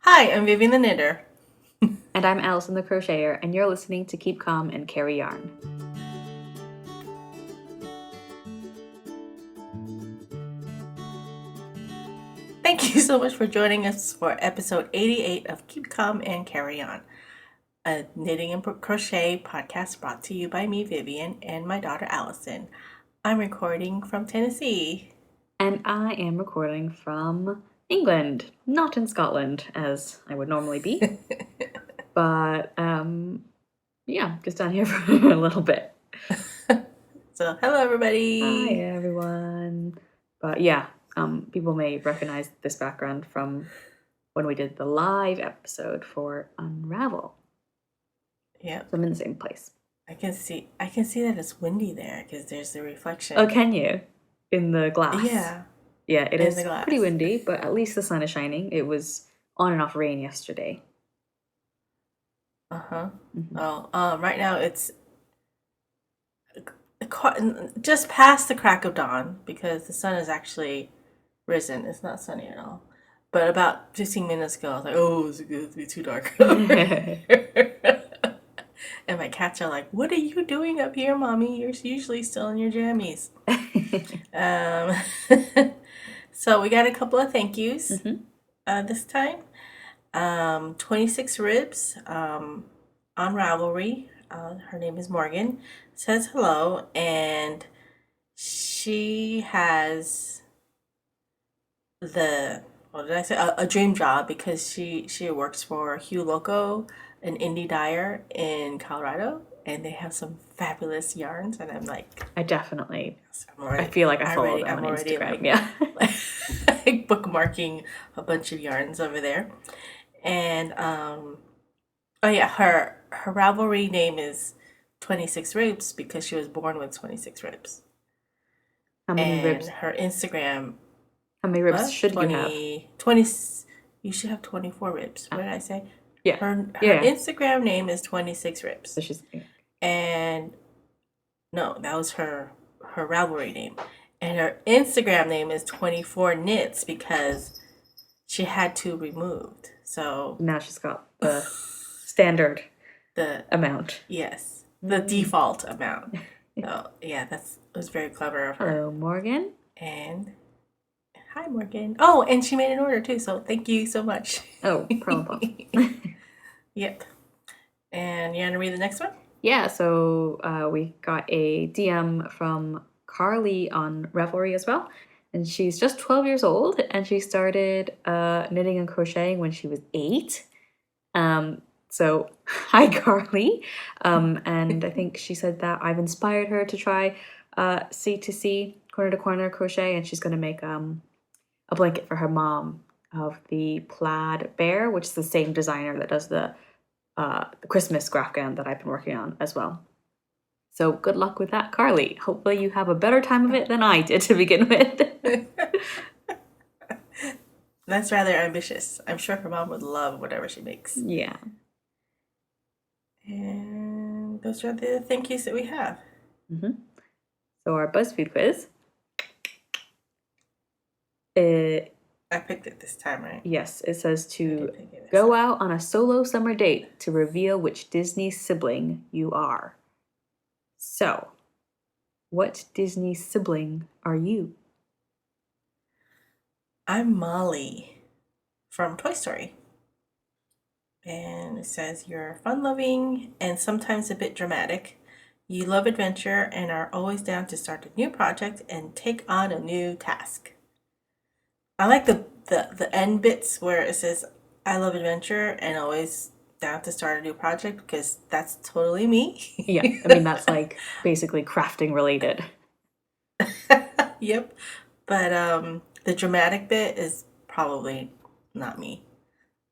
Hi, I'm Vivian the Knitter. And I'm Alyson the Crocheter, and you're listening to Keep Calm and Carry Yarn. Thank you so much for joining us for episode 88 of Keep Calm and Carry On, a knitting and crochet podcast brought to you by me, Vivian, and my daughter, Alyson. I'm recording from Tennessee. And I am recording from England, not in Scotland, as I would normally be. But, yeah, just down here for a little bit. So, hello, everybody. Hi, everyone. But, yeah, people may recognize this background from when we did the live episode for Unravel. Yeah. So I'm in the same place. I can see that it's windy there because there's the reflection. Oh, can you? In the glass? Yeah. Yeah, it is pretty windy, but at least the sun is shining. It was on and off rain yesterday. Uh-huh. Mm-hmm. Oh, right now it's just past the crack of dawn because the sun is actually risen. It's not sunny at all. But about 15 minutes ago, I was like, oh, it's going to be too dark. And my cats are like, what are you doing up here, Mommy? You're usually still in your jammies. So we got a couple of thank yous this time. 26 Ribs on Ravelry. Her name is Morgan. Says hello, and she has a dream job because she works for Hugh Loco, an indie dyer in Colorado, and they have some fabulous yarns. And I'm like, I feel like I follow them on Instagram. Yeah, like bookmarking a bunch of yarns over there. And oh yeah, her Ravelry name is 26 Ribs because she was born with 26 ribs. How many ribs? Her Instagram. How many ribs should you have? 20. You should have 24 ribs. What did I say? Yeah. Her Instagram name is 26 Ribs. So she's. And no, that was her Ravelry name. And her Instagram name is 24 Knits because she had two removed. So now she's got the standard amount. Yes, the default amount. So yeah, it was very clever of her. Hello, Morgan. And hi, Morgan. Oh, and she made an order too, so thank you so much. Oh, problem. Yep. And you want to read the next one? Yeah, so we got a DM from Cardi on Ravelry as well. And she's just 12 years old, and she started knitting and crocheting when she was 8. So, hi, Cardi. And I think she said that I've inspired her to try C2C, corner to corner crochet, and she's going to make a blanket for her mom of the plaid bear, which is the same designer that does the Christmas graph gown that I've been working on as well. So good luck with that, Cardi. Hopefully you have a better time of it than I did to begin with. That's rather ambitious. I'm sure her mom would love whatever she makes. Yeah. And those are the thank yous that we have. Mm-hmm. So our Buzzfeed quiz. I picked it this time, right? Yes, it says to go out on a solo summer date to reveal which Disney sibling you are. So, what Disney sibling are you? I'm Molly from Toy Story. And it says you're fun-loving and sometimes a bit dramatic. You love adventure and are always down to start a new project and take on a new task. I like the end bits where it says I love adventure and always down to start a new project because that's totally me. Yeah, I mean that's like basically crafting related. Yep. But the dramatic bit is probably not me.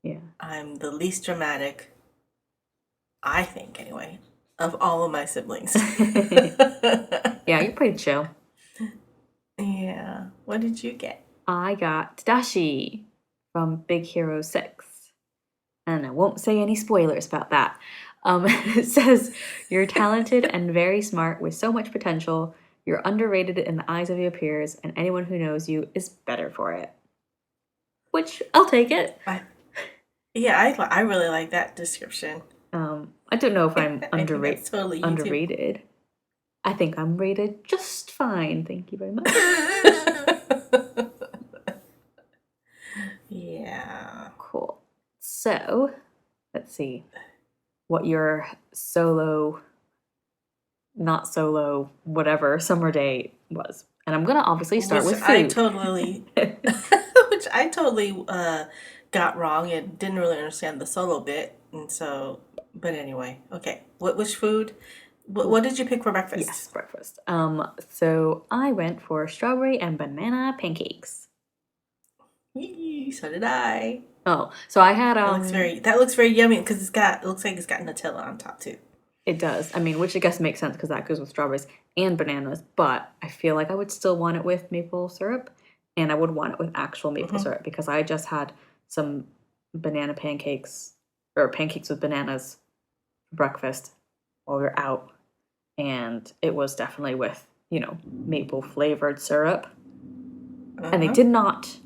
Yeah. I'm the least dramatic, I think anyway, of all of my siblings. Yeah, you're pretty chill. Yeah. What did you get? I got Tadashi from Big Hero 6. And I won't say any spoilers about that. It says, you're talented and very smart with so much potential. You're underrated in the eyes of your peers, and anyone who knows you is better for it. Which, I'll take it. Yeah, I really like that description. I don't know if I'm I think that's totally you too. underrated. I think I'm rated just fine. Thank you very much. Yeah. Cool. So, let's see what your solo, not solo, whatever summer day was. And I'm gonna obviously start Which with I food. totally, got wrong and didn't really understand the solo bit, and so. But anyway, okay. Which food? What did you pick for breakfast? Yes, breakfast. So I went for strawberry and banana pancakes. Yee, so did I. Oh, so I had That looks very yummy because it looks like it's got Nutella on top too. It does. I mean, which I guess makes sense because that goes with strawberries and bananas, but I feel like I would still want it with maple syrup, and I would want it with actual maple syrup because I just had some banana pancakes or pancakes with bananas for breakfast while we were out, and it was definitely with, maple flavored syrup. And they did not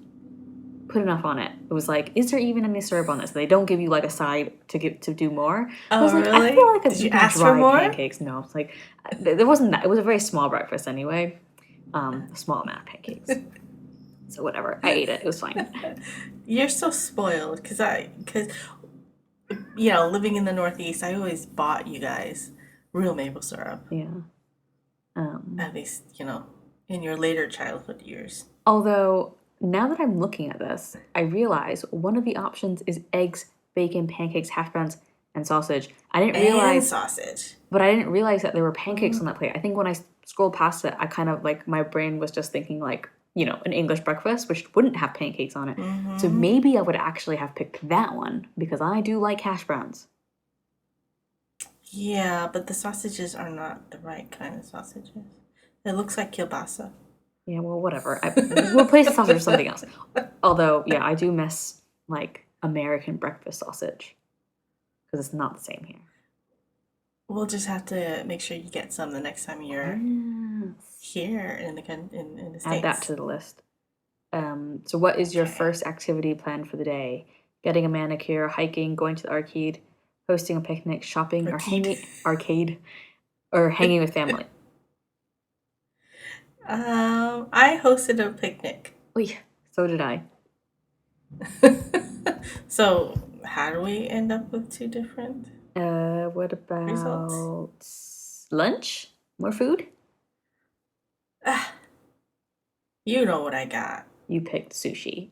put enough on it. It was like, is there even any syrup on this? They don't give you like a side to do more. I was like, really? I feel like Did you ask for dry more? pancakes. No, it's like there wasn't that. It was a very small breakfast anyway. A small amount of pancakes. So whatever, I ate it. It was fine. You're so spoiled because living in the Northeast, I always bought you guys real maple syrup. Yeah. At least, in your later childhood years. Although now that I'm looking at this, I realize one of the options is eggs, bacon, pancakes, hash browns, and sausage. I didn't realize sausage. But I didn't realize that there were pancakes on that plate. I think when I scrolled past it, I kind of like my brain was just thinking like, an English breakfast, which wouldn't have pancakes on it. So maybe I would actually have picked that one because I do like hash browns. Yeah, but the sausages are not the right kind of sausages. It looks like kielbasa. Yeah, well, whatever. We'll replace the sausage with something else. Although, yeah, I do miss like American breakfast sausage because it's not the same here. We'll just have to make sure you get some the next time you're here in the States. Add that to the list. So what is your first activity plan for the day? Getting a manicure, hiking, going to the arcade, hosting a picnic, shopping, or hanging with family? I hosted a picnic. Oh yeah, so did I. So how do we end up with two different? What about results? Lunch? More food? You know what I got. You picked sushi.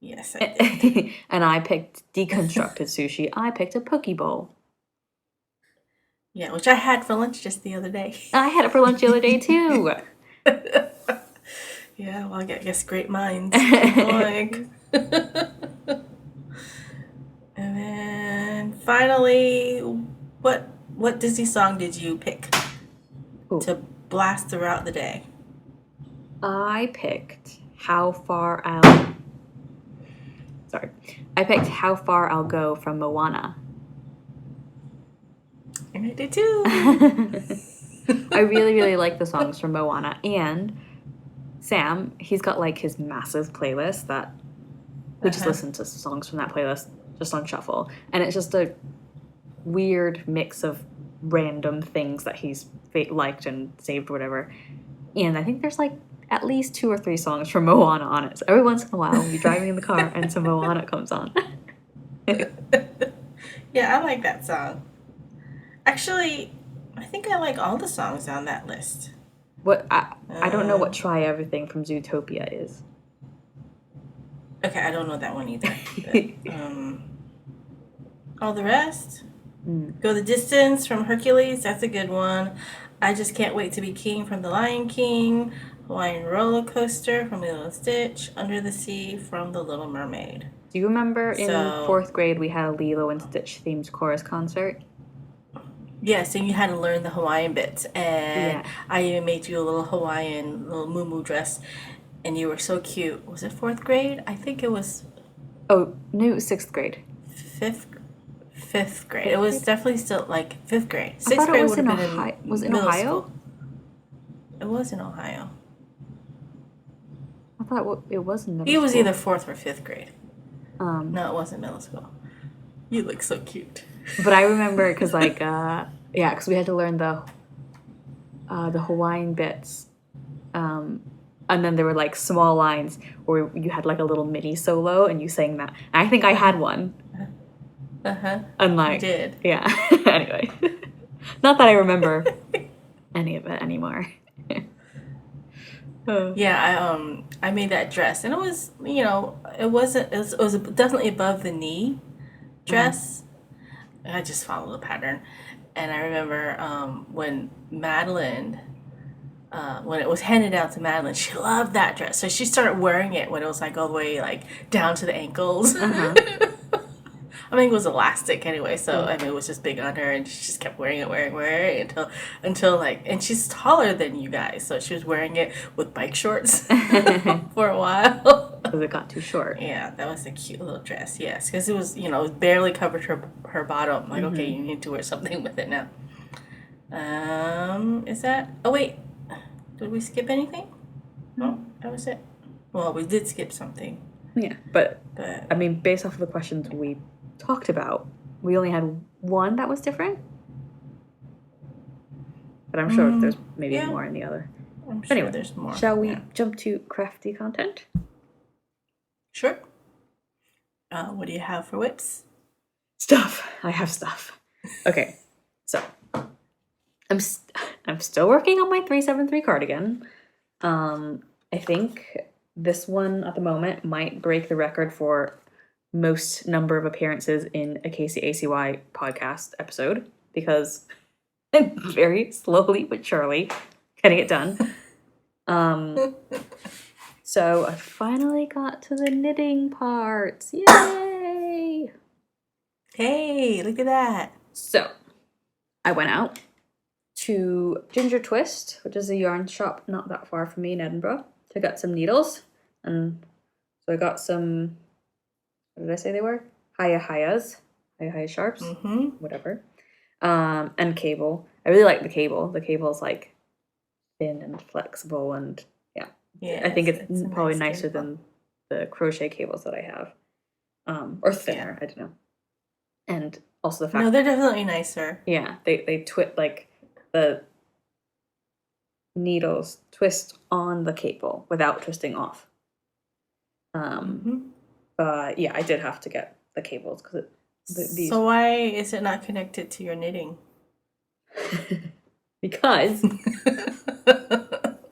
Yes, I did. And I picked deconstructed sushi. I picked a poke bowl. Yeah, which I had for lunch just the other day. I had it for lunch the other day too. Yeah, well, I guess great minds keep going. And then finally, what Disney song did you pick to blast throughout the day? I picked How Far I'll Go from Moana. And I did too. I really, really like the songs from Moana. And Sam, he's got like his massive playlist that we just listen to songs from that playlist just on shuffle. And it's just a weird mix of random things that he's liked and saved or whatever. And I think there's like at least 2 or 3 songs from Moana on it. So every once in a while, we'll be driving in the car and some Moana comes on. Yeah, I like that song. Actually, I think I like all the songs on that list. I don't know what Try Everything from Zootopia is. Okay, I don't know that one either. But, all the rest? Go the Distance from Hercules, that's a good one. I Just Can't Wait to Be King from The Lion King. Hawaiian Roller Coaster from Lilo and Stitch. Under the Sea from The Little Mermaid. Do you remember in 4th grade we had a Lilo and Stitch themed chorus concert? Yes, and you had to learn the Hawaiian bits. And I even made you a little Hawaiian, little moo dress. And you were so cute. Was it 4th grade? I think it was... Oh, no, it was 6th grade. 5th grade. It was definitely still like 5th grade. 6th grade would have been in Was it in Ohio? School. It was in Ohio. I thought it was in middle It was school. either 4th or 5th grade. No, it wasn't middle school. You look so cute. But I remember because like because we had to learn the Hawaiian bits, and then there were like small lines where you had like a little mini solo and you sang that. And I think I had one. And You like did. yeah. Anyway, not that I remember any of it anymore. Yeah, I made that dress, and it was, it wasn't, it was definitely above the knee dress. I just followed the pattern, and I remember when Madeline, when it was handed down to Madeline, she loved that dress, so she started wearing it when it was like all the way like down to the ankles. I mean, it was elastic anyway, so I mean, it was just big on her, and she just kept wearing it, wearing it until like, and she's taller than you guys, so she was wearing it with bike shorts for a while. Because it got too short. Yeah, that was a cute little dress. Yes, because it was, it barely covered her bottom. Like, okay, you need to wear something with it now. Is that? Oh wait, did we skip anything? No, that was it. Well, we did skip something. Yeah, but I mean, based off of the questions we talked about, we only had one that was different. But I'm sure there's maybe more in the other. I'm sure anyway, there's more. Shall we jump to crafty content? Sure. What do you have for whips? Stuff. I have stuff. Okay, so I'm still working on my 373 cardigan. I think this one at the moment might break the record for most number of appearances in a KCACY podcast episode because I'm very slowly but surely getting it done. So I finally got to the knitting parts. Yay! Hey, look at that. So I went out to Ginger Twist, which is a yarn shop not that far from me in Edinburgh, to get some needles. And so I got some, what did I say they were? Haya sharps, whatever. And cable. I really like the cable. The cable's like thin and flexible, and yeah, I think it's probably nicer than the crochet cables that I have, or thinner. I don't know. And also the fact they're definitely nicer. Yeah, they like the needles twist on the cable without twisting off. But yeah, I did have to get the cables because these. So why is it not connected to your knitting? Because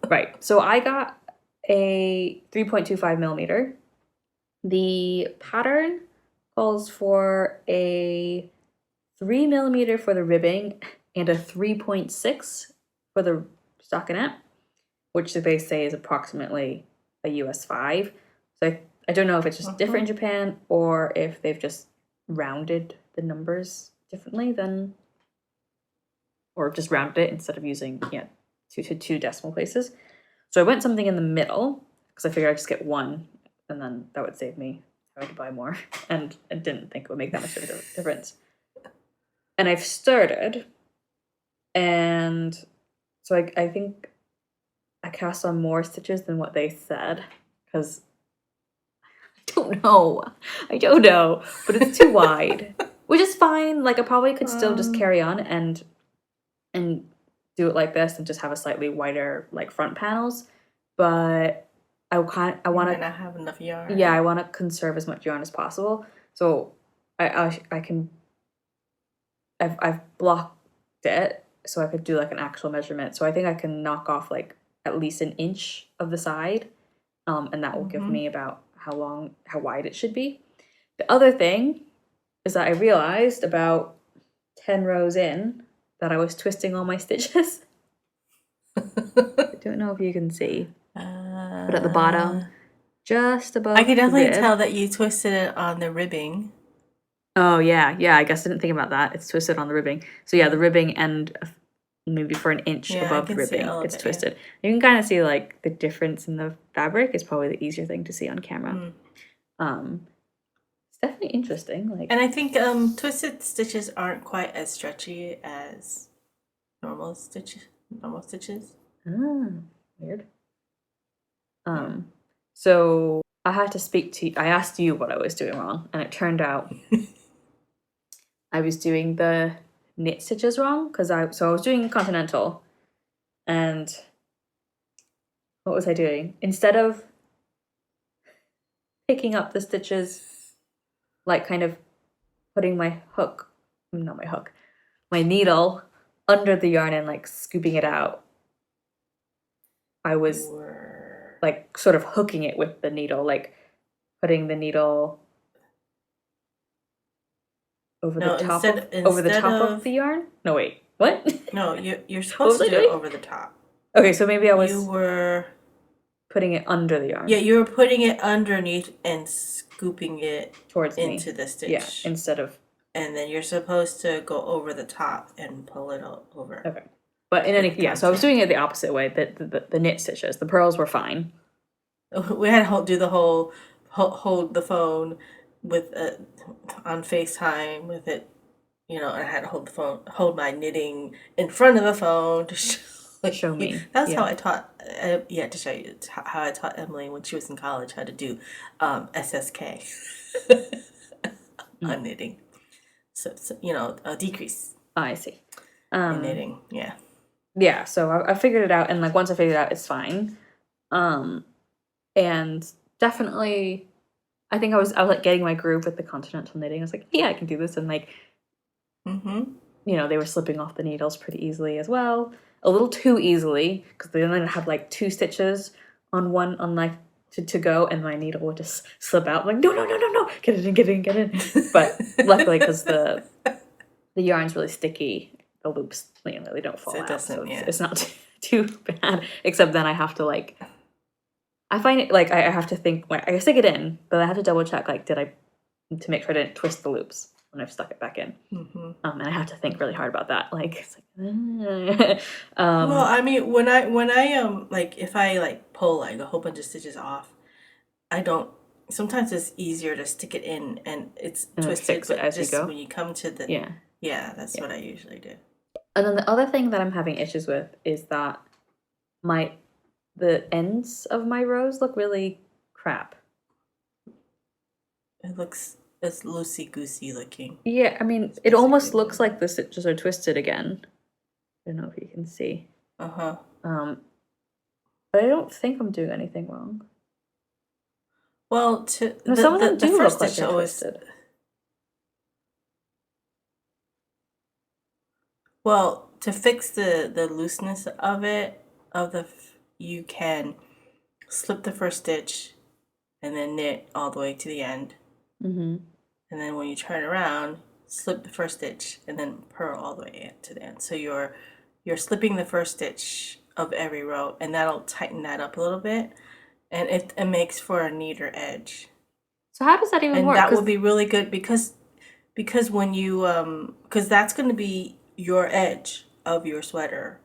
right. So I got a 3.25 millimeter. The pattern calls for a 3 millimeter for the ribbing and a 3.6 for the stockinette, which they say is approximately a US 5. So I don't know if it's just different in Japan or if they've just rounded the numbers differently than, or just rounded it instead of using two decimal places. So I went something in the middle because I figured I'd just get one and then that would save me having to buy more, and I didn't think it would make that much of a difference. And I've started, and so I think I cast on more stitches than what they said because I don't know, but it's too wide, which is fine. Like I probably could still just carry on and do it like this and just have a slightly wider like front panels, but I want to not have enough yarn. Yeah, I want to conserve as much yarn as possible. So I can. I've blocked it so I could do like an actual measurement. So I think I can knock off like at least an inch of the side, and that will give me about how wide it should be. The other thing is that I realized about 10 rows in that I was twisting all my stitches. I don't know if you can see, but at the bottom, just above, I could definitely tell that you twisted it on the ribbing. Oh yeah, I guess I didn't think about that. It's twisted on the ribbing. So yeah, the ribbing and maybe for an inch above the ribbing, it's twisted. You can kind of see like the difference in the fabric. Is probably the easier thing to see on camera. It's definitely interesting. Like, and I think twisted stitches aren't quite as stretchy as normal stitches. Weird. So I had to speak to you. I asked you what I was doing wrong, and it turned out I was doing the knit stitches wrong because I was doing continental, and what was I doing? Instead of picking up the stitches, like kind of putting my needle under the yarn and like scooping it out, I was like sort of hooking it with the needle, like putting the needle over the top of the yarn. No, wait, what? No, you're supposed to do it over the top. Okay, so maybe you were putting it under the yarn. Yeah, you were putting it underneath and scooping it towards into the stitch. Yeah, instead of. And then you're supposed to go over the top and pull it over. Okay. But in any so I was doing it the opposite way. The knit stitches, the purls were fine. We had to do the whole hold the phone with on FaceTime with it, and I had to hold my knitting in front of the phone to show me. That's how I taught. To show you how I taught Emily when she was in college how to do SSK on knitting. So a decrease. Oh, I see. In knitting, yeah. Yeah, so I figured it out, and like once I figured it out, it's fine. And definitely, I think I was like getting my groove with the continental knitting. I was like, yeah, I can do this, and like, they were slipping off the needles pretty easily as well, a little too easily because they only have like 2 stitches on one on like to go, and my needle would just slip out. I'm like, no, get in. But luckily, because the yarn's really sticky, the loops they don't fall out, so it's not too bad. Except then I have to like, I find it like I have to think. I stick it in, but I have to double check like to make sure I didn't twist the loops when I've stuck it back in. And I have to think really hard about that. Like, it's like well, I mean, when I like if I like pull like a whole bunch of stitches off, I don't. Sometimes it's easier to stick it in and it's twisted, fix it as you go. When you come to the that's what I usually do. And then the other thing that I'm having issues with is that the ends of my rows look really crap. It's loosey-goosey looking. Yeah, I mean, it almost looks like the stitches are twisted again. I don't know if you can see. But I don't think I'm doing anything wrong. Well, some of them do look like they're twisted. Well, to fix the looseness of it, you can slip the first stitch and then knit all the way to the end. And then when you turn around, slip the first stitch and then purl all the way to the end. So you're slipping the first stitch of every row, and that'll tighten that up a little bit, and it makes for a neater edge. So how does that even work? And that would be really good because when you because that's going to be your edge of your sweater,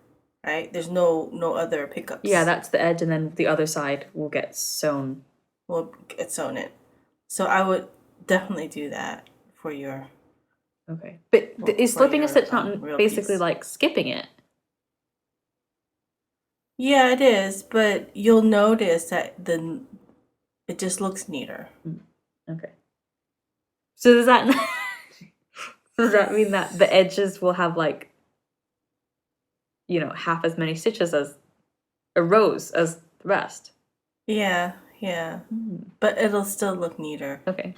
right? There's no other pickups. Yeah, that's the edge, and then the other side will get sewn. Will get sewn in. So I would definitely do that for your. Okay, but is slipping a stitch not basically like skipping it? Yeah, it is, but you'll notice that it just looks neater. Okay. So does that mean that the edges will have like, half as many stitches as rows as the rest? Yeah. But it'll still look neater. Okay.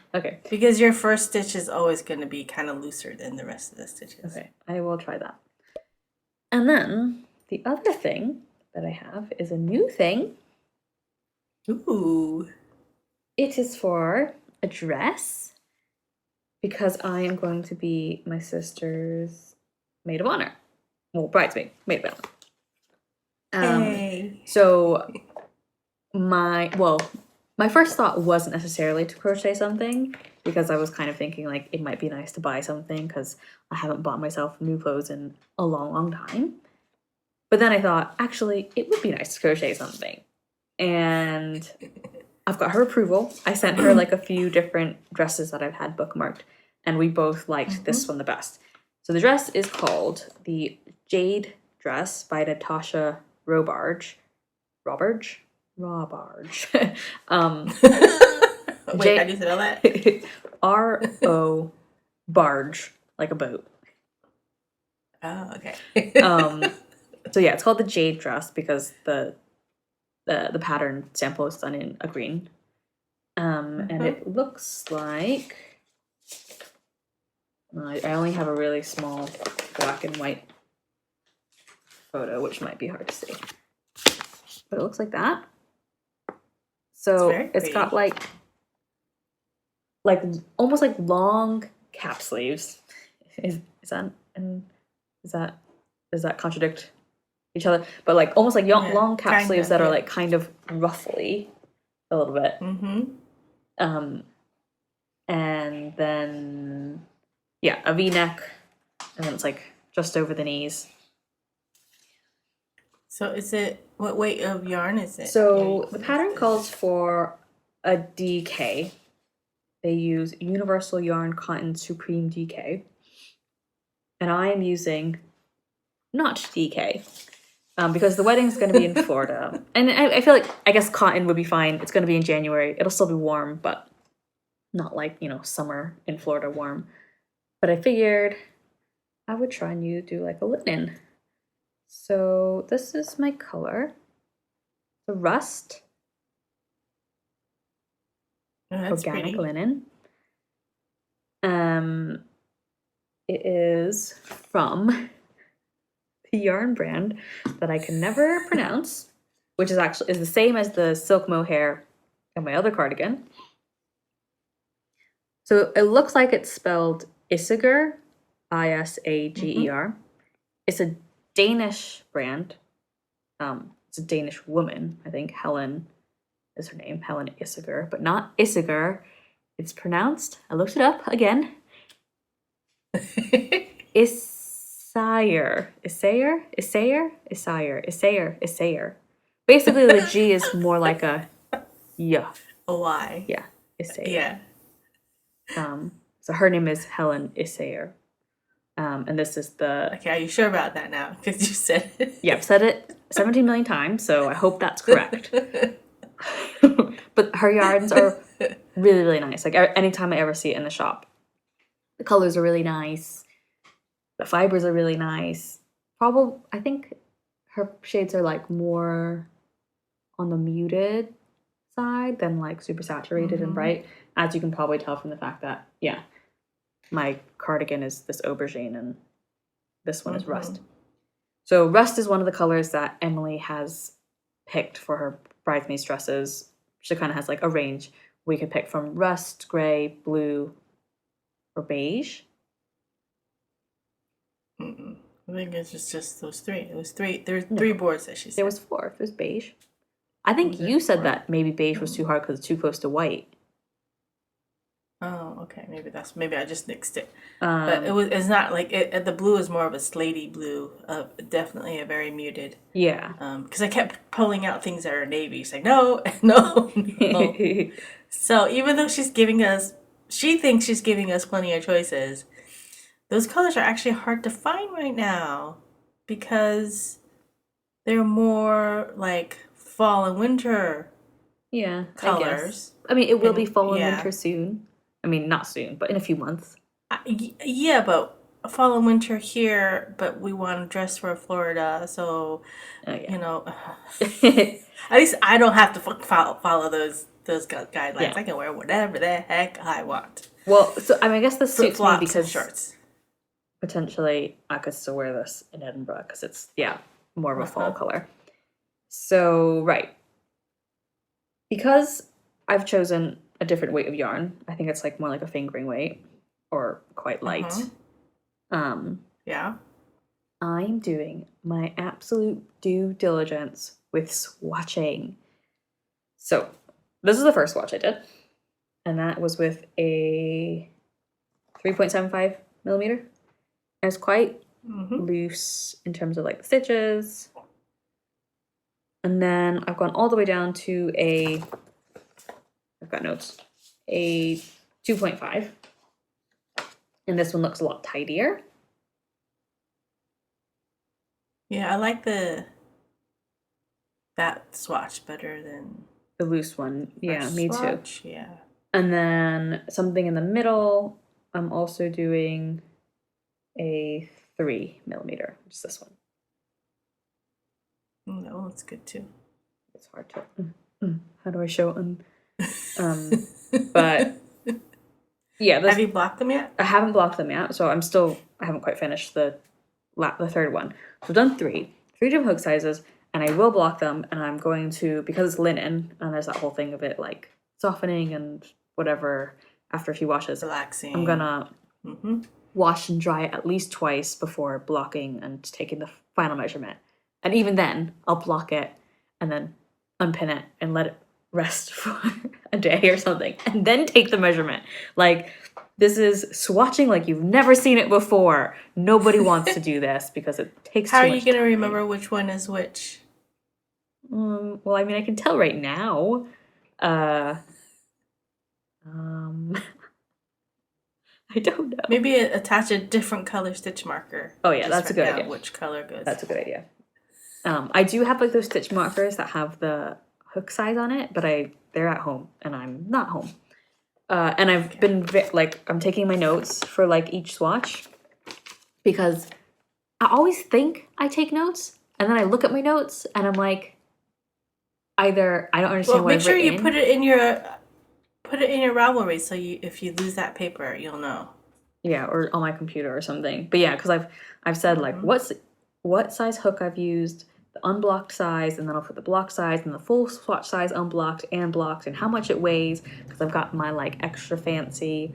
Because your first stitch is always going to be kind of looser than the rest of the stitches. Okay, I will try that. And then the other thing that I have is a new thing. Ooh. It is for a dress because I am going to be my sister's maid of honor. Well, bridesmaid, maid of honor. Hey. So my first thought wasn't necessarily to crochet something because I was kind of thinking like it might be nice to buy something because I haven't bought myself new clothes in a long time. But then I thought, actually, it would be nice to crochet something. And I've got her approval. I sent her like a few different dresses that I've had bookmarked, and we both liked this one the best. So the dress is called the Jade Dress by Natasha Robarge. Wait, how do you spell that? R-O barge, like a boat. Oh, okay. So yeah, it's called the Jade Dress because the pattern sample is done in a green. And it looks like I only have a really small black and white photo, which might be hard to see. But it looks like that. So it's got like almost like long cap sleeves. Is that and does that contradict each other? But like almost like long cap sleeves that are like kind of ruffly a little bit. And then a V-neck, and then it's like just over the knees. So is it, what weight of yarn is it? So the pattern calls for a DK. They use Universal Yarn Cotton Supreme DK. And I am using not DK because the wedding's going to be in Florida. And I feel like, I guess cotton would be fine. It's going to be in January. It'll still be warm, but not like, summer in Florida warm. But I figured I would try and do like a linen. So this is my color. The Rust. Oh, that's organic pretty. linen. It is from the yarn brand that I can never pronounce, which is the same as the silk mohair in my other cardigan. So it looks like it's spelled Isager, Isager. It's a Danish brand. It's a Danish woman, I think. Helen is her name, Helen Isager, but not Isager. It's pronounced, I looked it up again, Isayer. Basically, the G is more like a yeah. A Y. Yeah, Isayer. Yeah. So her name is Helen Isayer. And this is the... Okay, are you sure about that now? Because you said it. Yeah, I've said it 17 million times, so I hope that's correct. But her yarns are really, really nice. Like, anytime I ever see it in the shop. The colors are really nice. The fibers are really nice. I think her shades are, like, more on the muted side than, like, super saturated and bright. As you can probably tell from the fact that, my cardigan is this aubergine and this one is rust. So rust is one of the colors that Emily has picked for her bridesmaids dresses. She kind of has like a range. We could pick from rust, gray, blue, or beige. I think it's just those three. It was three. There's three boards that she said. There was four. There's beige. I think you said that maybe beige was too hard because it's too close to white. Oh, okay. Maybe I just mixed it. But it's not like it. The blue is more of a slatey blue. Definitely a very muted. Yeah. Because I kept pulling out things that are navy. She's like, no. So even though she thinks she's giving us plenty of choices. Those colors are actually hard to find right now because they're more like fall and winter. Yeah. Colors. I mean, it will be fall and winter soon. I mean, not soon, but in a few months. Yeah, but fall and winter here, but we want to dress for Florida, so, at least I don't have to follow those guidelines. Yeah. I can wear whatever the heck I want. Well, so I mean, I guess this suits me because shorts. Potentially I could still wear this in Edinburgh because it's, more of a fall color. So, right. Because I've chosen a different weight of yarn. I think it's like more like a fingering weight or quite light. Yeah. I'm doing my absolute due diligence with swatching. So this is the first swatch I did. And that was with a 3.75 millimeter. And it's quite loose in terms of like the stitches. And then I've gone all the way down to I've got notes, a 2.5. And this one looks a lot tidier. Yeah, I like that swatch better than the loose one. Yeah, me swatch. too. Yeah. And then something in the middle, I'm also doing a 3mm, which is this one. That one's good too. It's hard to. How do I show it? But yeah, Have you blocked them yet? I haven't blocked them yet, so I haven't quite finished the third one. So I've done three different hook sizes, and I will block them. And I'm going to, because it's linen, and there's that whole thing of it like softening and whatever after a few washes. Relaxing. I'm gonna wash and dry it at least twice before blocking and taking the final measurement. And even then, I'll block it and then unpin it and let it rest for a day or something, and then take the measurement. Like, this is swatching like you've never seen it before. Nobody wants to do this because it takes too much time. How are you going to remember which one is which? Well, I mean, I can tell right now. I don't know. Maybe attach a different color stitch marker. Oh yeah, that's a good idea. Which color goes. That's a good idea. I do have like those stitch markers that have the hook size on it, but they're at home and I'm not home. And I've been I'm taking my notes for like each swatch, because I always think I take notes and then I look at my notes and I'm like, either I don't understand what I've written. Make sure you put it in your Ravelry, so if you lose that paper, you'll know. Yeah, or on my computer or something. But yeah, because I've said like what size hook I've used, the unblocked size, and then I'll put the block size and the full swatch size unblocked and blocked, and how much it weighs, because I've got my like extra fancy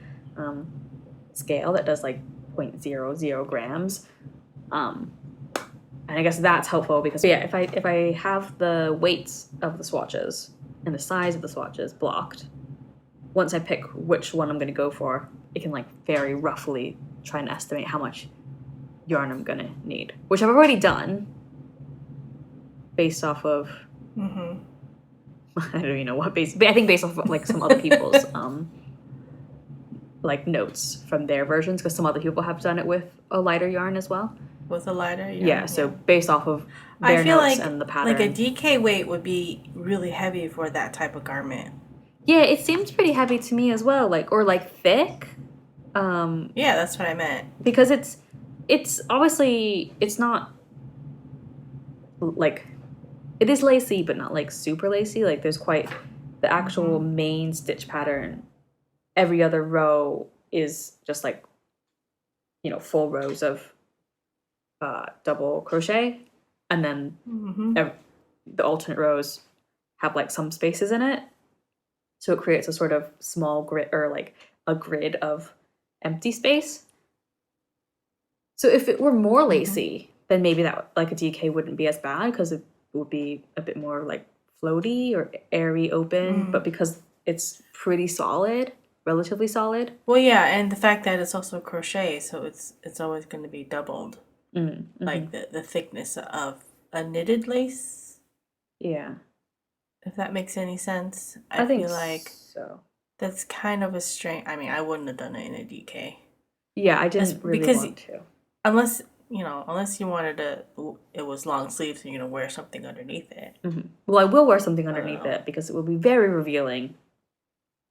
scale that does like 0.00 grams. And I guess that's helpful because yeah, if I have the weights of the swatches and the size of the swatches blocked, once I pick which one I'm going to go for, it can like very roughly try and estimate how much yarn I'm going to need, which I've already done based off of I don't even know what base, but I think based off of like some other people's like notes from their versions, because some other people have done it with a lighter yarn as well. With a lighter yarn? Yeah, so based off of their notes and the pattern. Like a DK weight would be really heavy for that type of garment. Yeah, it seems pretty heavy to me as well, like, or like thick. Yeah, that's what I meant. Because it's obviously, it's not like, it is lacy, but not like super lacy. Like there's quite the actual main stitch pattern. Every other row is just like, you know, full rows of double crochet, and then the alternate rows have like some spaces in it, so it creates a sort of small grid, or like a grid of empty space. So if it were more lacy, then maybe that like a DK wouldn't be as bad, because it would be a bit more like floaty or airy open. But because it's pretty solid, relatively solid. Well, yeah, and the fact that it's also crochet, so it's always going to be doubled. Like the thickness of a knitted lace. Yeah. If that makes any sense. I think feel like so. That's kind of a strange. I mean, I wouldn't have done it in a DK. Yeah, I didn't really want to. Unless you wanted it was long sleeves and you're going to wear something underneath it. Well, I will wear something underneath it, because it will be very revealing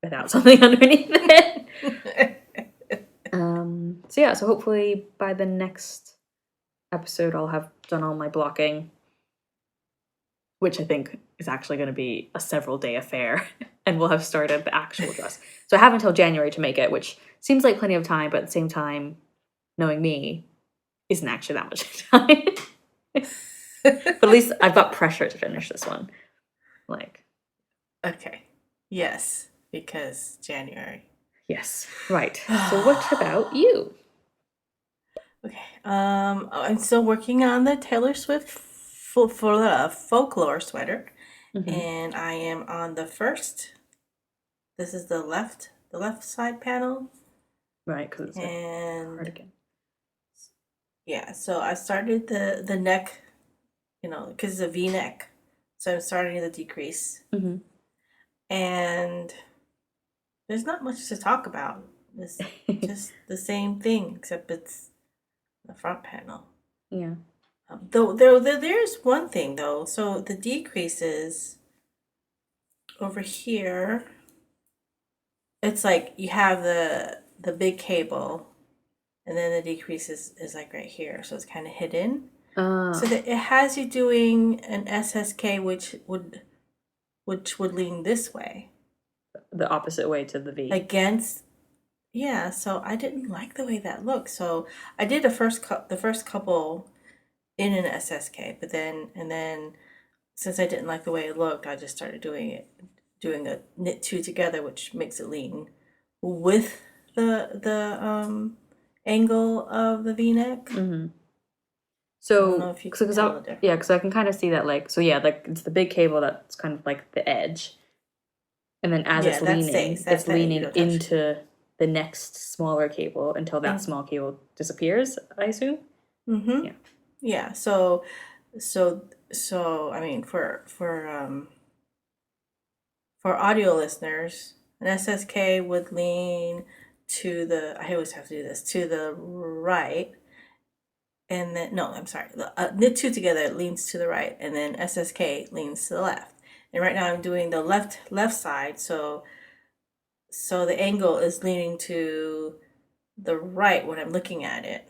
without something underneath it. So yeah, so hopefully by the next episode I'll have done all my blocking, which I think is actually going to be a several day affair, and we'll have started the actual dress. So I have until January to make it, which seems like plenty of time, but at the same time, knowing me, isn't actually that much time. But at least I've got pressure to finish this one. Like, okay. Yes, because January. Yes, right. So what about you? Okay. I'm still working on the Taylor Swift folklore sweater, and I am on the first. This is the left side panel. Right, because it's a cardigan. Yeah, so I started the neck, because it's a V-neck. So I'm starting the decrease. And there's not much to talk about. It's just the same thing, except it's the front panel. Yeah. Though there's one thing, though. So the decreases over here, it's like you have the big cable, and then the decrease is like right here, so it's kind of hidden. So that it has you doing an SSK, which would lean this way the opposite way to the V. against. Yeah, so I didn't like the way that looked. So I did the first couple in an SSK, but then since I didn't like the way it looked, I just started doing a knit two together, which makes it lean with the angle of the V-neck. Mm-hmm. I don't know if you can tell the difference. Yeah, because I can kind of see that, like, so yeah, like it's the big cable that's kind of like the edge, and then as it's leaning, it's leaning into the next smaller cable until that small cable disappears, I assume. Mm-hmm. Yeah. So I mean, for audio listeners, an SSK would lean to the. I always have to do this, to the right, and then no, I'm sorry. Knit two together, it leans to the right, and then SSK leans to the left. And right now I'm doing the left side, so the angle is leaning to the right when I'm looking at it.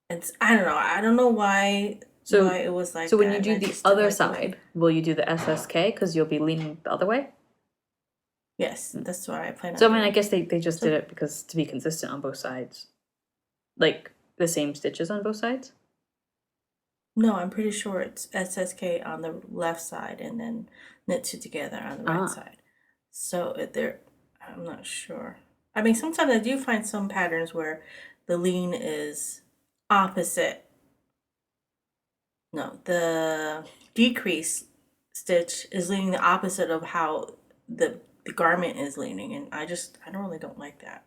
It's I don't know why it was like so when that. you do the other side, will you do the SSK because you'll be leaning the other way? Yes, that's what I plan on So I mean, doing. I guess they just did it because to be consistent on both sides, like the same stitches on both sides. No, I'm pretty sure it's SSK on the left side and then knit two together on the right side. So I'm not sure. I mean, sometimes I do find some patterns where the lean is opposite. No, the decrease stitch is leaning the opposite of how the garment is leaning, and I don't like that.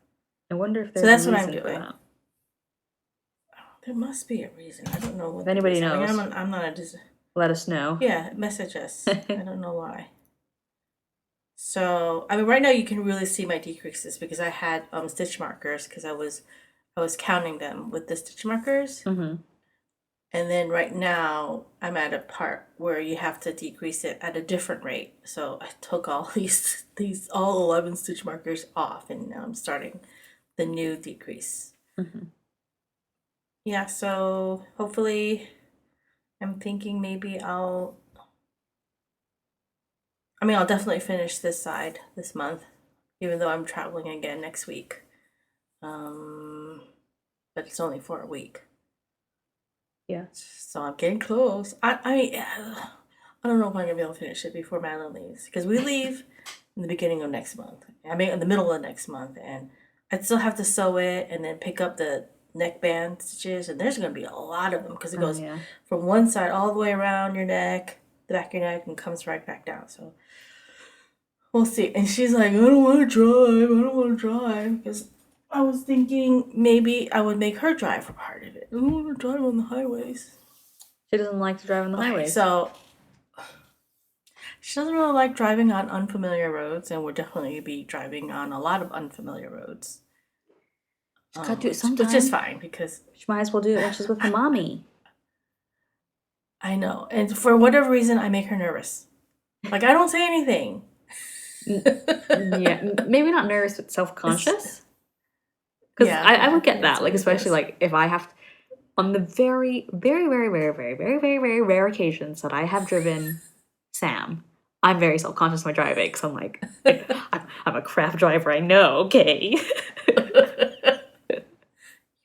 I wonder if there's so that's a what I'm reason for doing. that. There must be a reason. I don't know what. If anybody knows, I mean, I'm not a let us know. Yeah, message us. I don't know why. So I mean, right now you can really see my decreases because I had stitch markers because I was counting them with the stitch markers. Mm-hmm. And then right now I'm at a part where you have to decrease it at a different rate. So I took all these all 11 stitch markers off, and now I'm starting the new decrease. Mm-hmm. Yeah, so hopefully I'm thinking maybe I'll definitely finish this side this month, even though I'm traveling again next week. But it's only for a week. Yeah. So I'm getting close. I don't know if I'm gonna be able to finish it before Madeline leaves because we leave in the beginning of next month. I mean, in the middle of next month, and I'd still have to sew it and then pick up the neckband stitches, and there's gonna be a lot of them because it goes from one side all the way around your neck, the back of your neck, and comes right back down. So we'll see. And she's like, I don't want to drive because I was thinking maybe I would make her drive for part of it. I don't want to drive on the highways. She doesn't like to drive on the highways. So she doesn't really like driving on unfamiliar roads, and we'll definitely be driving on a lot of unfamiliar roads. She's got to do it sometime. Which is fine because she might as well do it when she's with her mommy. I know, and for whatever reason, I make her nervous. Like I don't say anything. Yeah, maybe not nervous, but self-conscious. Because I would get that, like especially like if I have to, on the very, very, very, very, very, very, very, very rare occasions that I have driven Sam, I'm very self-conscious of my driving because I'm like I'm a crap driver, I know, okay.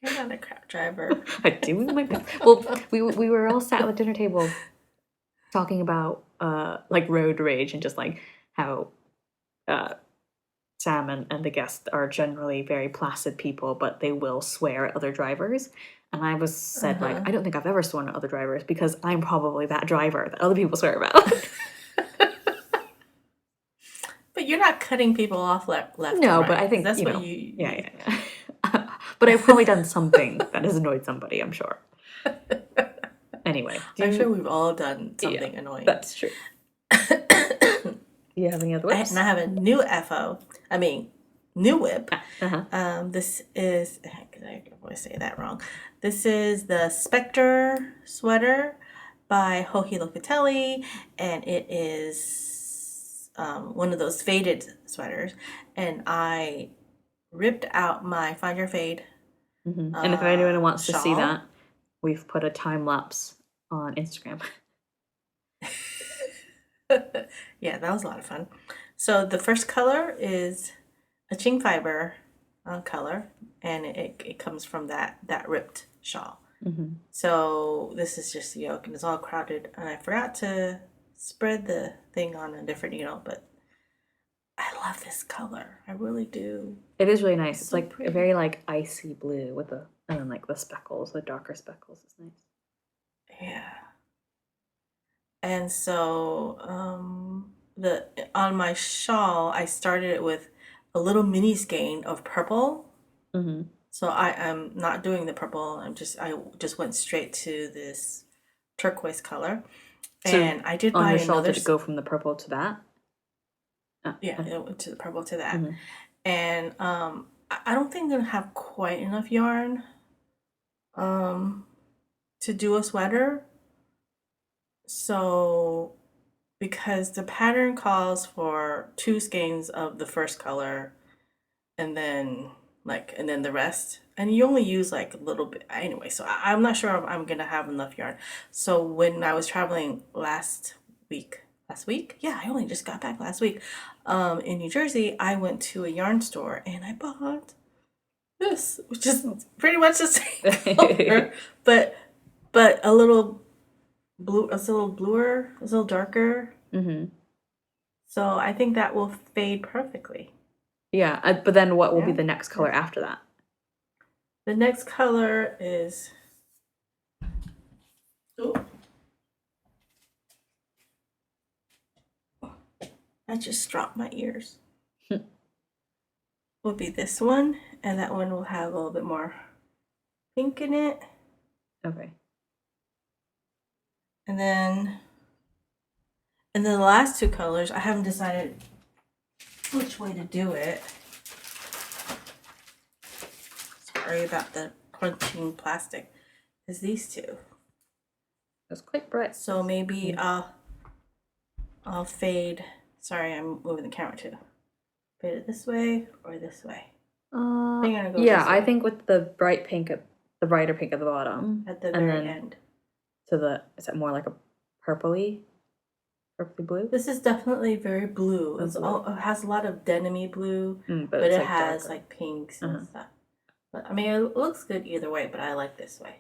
You're not a crap driver. I'm doing my best. Well, we were all sat at the dinner table talking about like road rage and just like how Sam and the guests are generally very placid people, but they will swear at other drivers. And I was said like, I don't think I've ever sworn at other drivers because I'm probably that driver that other people swear about. But you're not cutting people off left. No, right, but I think that's you what know, you. Yeah. But I've probably done something that has annoyed somebody, I'm sure. Anyway. I'm sure we've all done something annoying. That's true. Do you have any other whips? And I have a new new whip. This is, I always say that wrong. This is the Spector sweater by Hohi Locatelli, and it is one of those faded sweaters, and I ripped out my Find Your Fade And if anyone wants to see that, shawl. we've put a time lapse on Instagram. Yeah, that was a lot of fun. So the first color is a ching fiber color, and it comes from that ripped shawl. So this is just the yoke, and it's all crowded. And I forgot to spread the thing on a different needle, but I love this color. I really do. It is really nice. It's So like pretty. a very like icy blue with the and then like the speckles, the darker speckles is nice. Yeah. And so the on my shawl, I started it with a little mini skein of purple. So I am not doing the purple. I just went straight to this turquoise color. So And I did on buy your shawl, another did it go from the purple to that? yeah, it went to the purple to that. And I don't think I'm gonna have quite enough yarn to do a sweater. So because the pattern calls for two skeins of the first color and then the rest, and you only use like a little bit anyway, so I'm not sure if I'm gonna have enough yarn. So when I was traveling last week, yeah, I only just got back last week, in New Jersey, I went to a yarn store and I bought this, which is pretty much the same color, but a little blue, it's a little bluer, it's a little darker. So I think that will fade perfectly. Yeah, but then what will be Yeah. the next color after that? The next color is, oh, I just dropped my ears. Will be this one, and that one will have a little bit more pink in it. Okay. And then the last two colors, I haven't decided which way to do it. Sorry about the crunching plastic. Is these two. That's quite bright. So maybe I'll fade. Sorry, I'm moving the camera too. Fade it this way or this way. I think I'm gonna go yeah, this I way. think with the brighter pink at the bottom, At the and very then end. to the is that more like a purpley blue? This is definitely very blue. Oh, blue. It has a lot of denim-y blue, but but it's it like has darker. like pinks and stuff. But I mean, it looks good either way, but I like this way.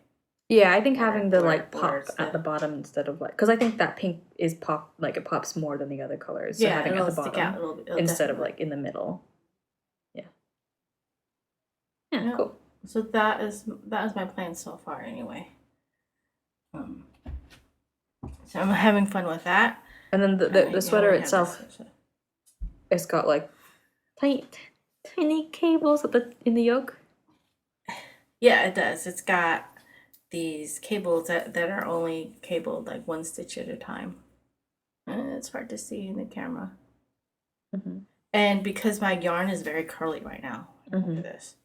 Yeah, I think having the Where like pop it's at the bottom instead of like, because I think that pink is pop, like it pops more than the other colors. So Yeah, having it at the it'll stick bottom out a little bit. instead of like in the middle. Yeah. Yeah, cool. So that is my plan so far anyway. So I'm having fun with that. And then the sweater itself, it's got like tiny cables in the yoke. Yeah, it does. It's got these cables that are only cabled like one stitch at a time. It's hard to see in the camera. And because my yarn is very curly right now, look at this.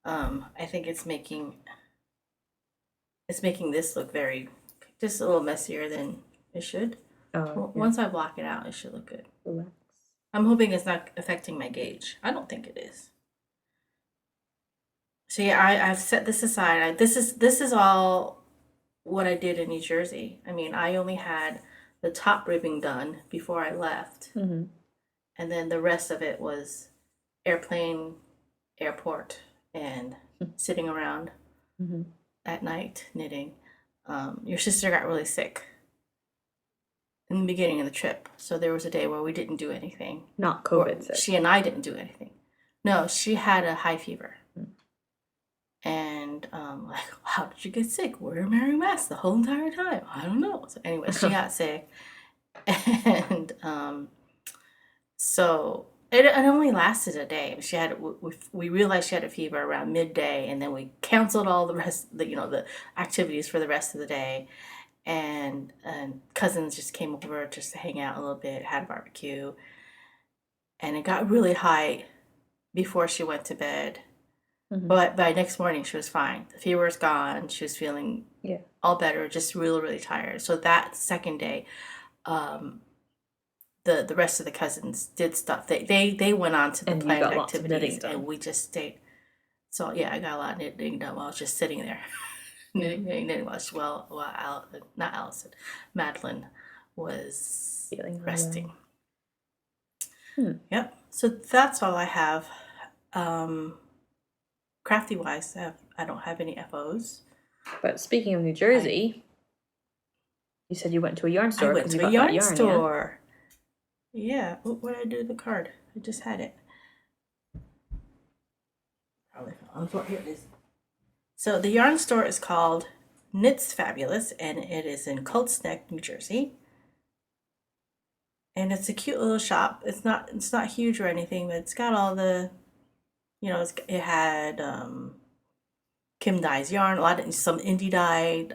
I think it's making this look just a little messier than it should. Once I block it out, it should look good. Relax. I'm hoping it's not affecting my gauge. I don't think it is. So yeah, I've set this aside. This is all what I did in New Jersey. I mean, I only had the top ribbing done before I left, and then the rest of it was airplane, airport, and sitting around at night knitting. Your sister got really sick in the beginning of the trip, so there was a day where we didn't do anything. Not COVID sick. She and I didn't do anything. No, she had a high fever. And like, how did you get sick? We're wearing masks the whole entire time. I don't know. So anyway, she got sick, and so it only lasted a day. We realized she had a fever around midday, and then we canceled all the rest, the activities for the rest of the day, and cousins just came over just to hang out a little bit, had a barbecue, and it got really high before she went to bed. But by next morning, she was fine. The fever was gone. She was feeling all better, just really, really tired. So that second day, the rest of the cousins did stuff. They went on to the And you planned got lots of knitting activities, done. and we just stayed. So yeah, I got a lot of knitting done while I was just sitting there, knitting while not Alyson, Madeline was Feeling resting. unwell. Yep. So that's all I have. Crafty wise, I don't have any FOs. But speaking of New Jersey, you said you went to a yarn store. I went to a yarn store. Yeah. What did I do with the card? I just had it. Probably on the floor. Here it is. So the yarn store is called Knits Fabulous, and it is in Colts Neck, New Jersey. And it's a cute little shop. It's not huge or anything, but it's got all the, it had Kim Dye's yarn, some indie dyed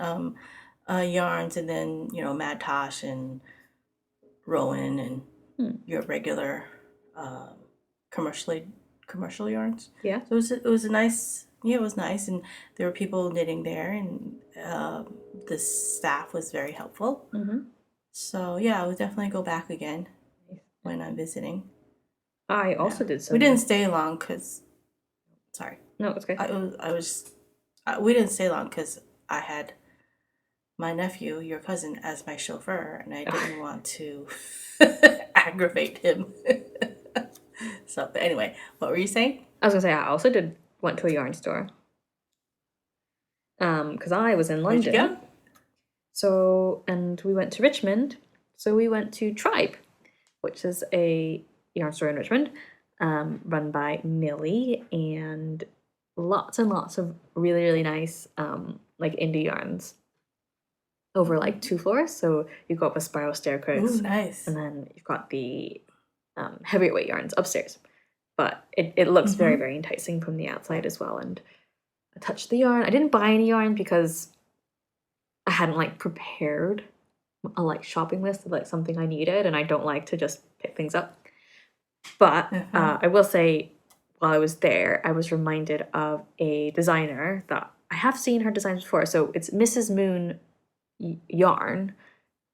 yarns, and then Mad Tosh and Rowan and your regular commercial yarns. Yeah. So it was a nice. Yeah, it was nice, and there were people knitting there, and the staff was very helpful. So yeah, I would definitely go back again when I'm visiting. I also did some. We didn't stay long because. Sorry. No, it's okay. We didn't stay long because I had my nephew, your cousin, as my chauffeur, and I didn't want to aggravate him. So, but anyway, what were you saying? I was gonna say I also went to a yarn store. Because I was in London. Where'd you go? So, and we went to Richmond. So we went to R.I.P, which is a yarn store in Richmond, run by Millie, and lots of really, really nice like indie yarns over like 2 floors. So you go up a spiral staircase. Ooh, nice. And then you've got the heavier weight yarns upstairs. But it looks very, very enticing from the outside as well. And I touched the yarn. I didn't buy any yarn because I hadn't like prepared a like shopping list of like something I needed, and I don't like to just pick things up. But I will say, while I was there, I was reminded of a designer that I have seen her designs before. So it's Mrs. Moon yarn,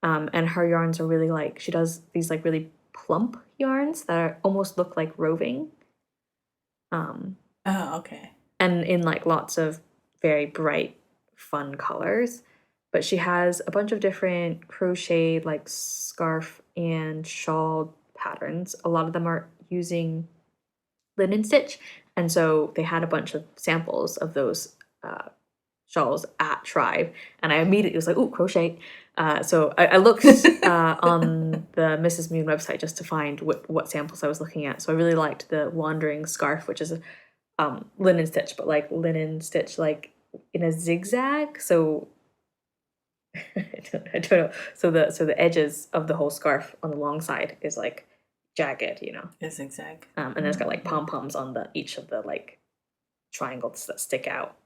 and her yarns are really like, she does these like really plump yarns that almost look like roving. Oh, okay. And in like lots of very bright, fun colors. But she has a bunch of different crocheted like scarf and shawl patterns. A lot of them are using linen stitch, and so they had a bunch of samples of those shawls at Tribe, and I immediately was like, "Ooh, crochet!" So I looked on the Mrs. Moon website just to find what samples I was looking at. So I really liked the Wandering Scarf, which is linen stitch, but like linen stitch like in a zigzag. So I don't know. So the edges of the whole scarf on the long side is like jagged, It's zigzag. And then it's got like pom poms on each of the like triangles that stick out.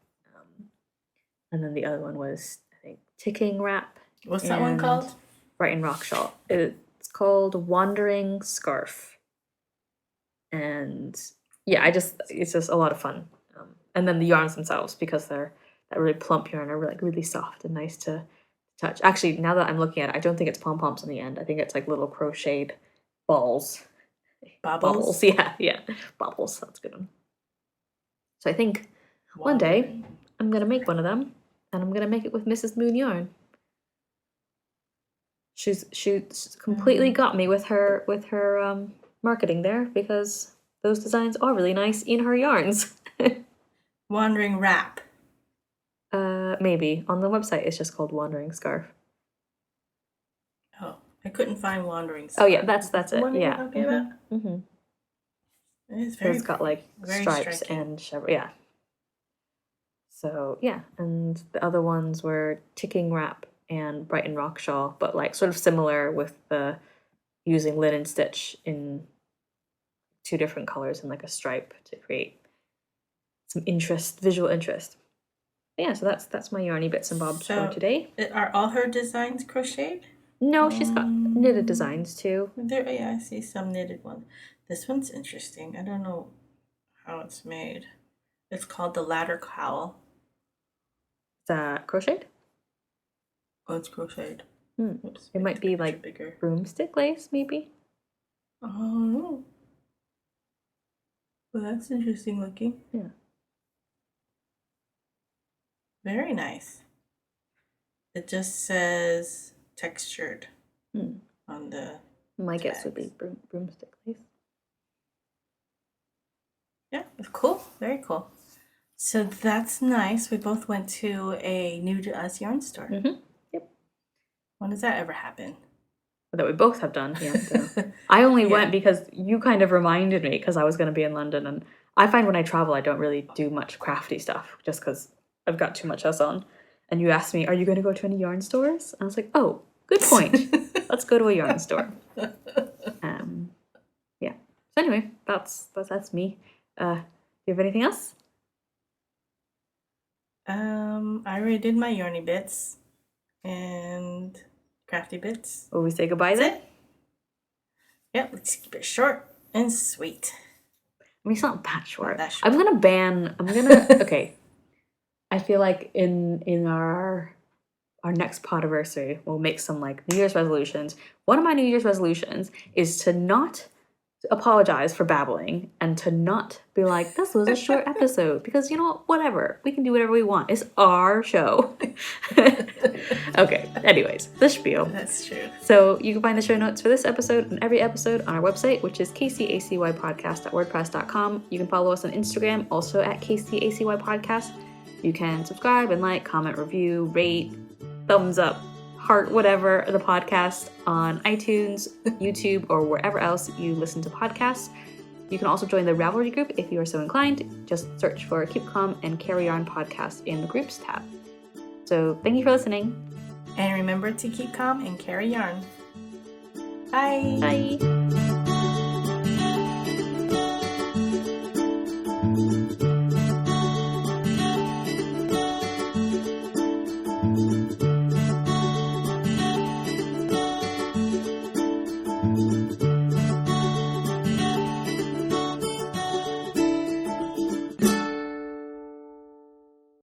And then the other one was, I think, ticking wrap. What's that one called? Brighton Rock Shawl. It's called Wandering Scarf. And yeah, it's just a lot of fun. And then the yarns themselves, because they're that really plump yarn, are like really soft and nice to touch. Actually, now that I'm looking at it, I don't think it's pom poms on the end. I think it's like little crocheted balls. Bobbles? Yeah. Bobbles. That's a good one. So I think one day I'm going to make one of them, and I'm going to make it with Mrs. Moon yarn. She's completely got me with her marketing there, because those designs are really nice in her yarns. Wandering Wrap. Maybe on the website it's just called Wandering Scarf. Oh, I couldn't find Wandering Scarf. Oh yeah, that's it. Yeah. It's got like stripes striking. And yeah. So yeah, and the other ones were Ticking Wrap and Brighton Rock Shawl, but like sort of similar with the using linen stitch in 2 different colors and like a stripe to create some visual interest. But yeah, so that's my yarny bits and bobs for today. Are all her designs crocheted? No, she's got knitted designs too. I see some knitted ones. This one's interesting. I don't know how it's made. It's called the Ladder Cowl. It's crocheted? Oh, it's crocheted. Oops, it might be like broomstick lace, maybe? Oh, well, that's interesting looking. Yeah. Very nice. It just says textured on the My guess tags. would be broomstick lace. Yeah, cool. Very cool. So that's nice. We both went to a new to us yarn store. Yep. When does that ever happen? That we both have done, yeah. So. I only Yeah. went because you kind of reminded me because I was going to be in London, and I find when I travel I don't really do much crafty stuff just because I've got too much else on. And you asked me, are you going to go to any yarn stores? And I was like, oh, good point. Let's go to a yarn store. Yeah. So anyway, that's me. Do you have anything else? I already did my yarny bits and crafty bits. Will we say goodbye then? That's it. Yep, let's keep it short and sweet. I mean, it's not that short. Not that short. I'm gonna okay. I feel like in our next podiversary, we'll make some like New Year's resolutions. One of my New Year's resolutions is to not apologize for babbling and to not be like, this was a short episode, because you know what, whatever, we can do whatever we want. It's our show. Okay, anyways, the spiel. That's true. So you can find the show notes for this episode and every episode on our website, which is kcacypodcast.wordpress.com. You can follow us on Instagram, also at kcacypodcast. You can subscribe and like, comment, review, rate, thumbs up, heart, whatever, the podcast on iTunes, YouTube, or wherever else you listen to podcasts. You can also join the Ravelry group if you are so inclined. Just search for Keep Calm and Carry On podcast in the groups tab. So thank you for listening. And remember to keep calm and carry yarn. Bye. Bye.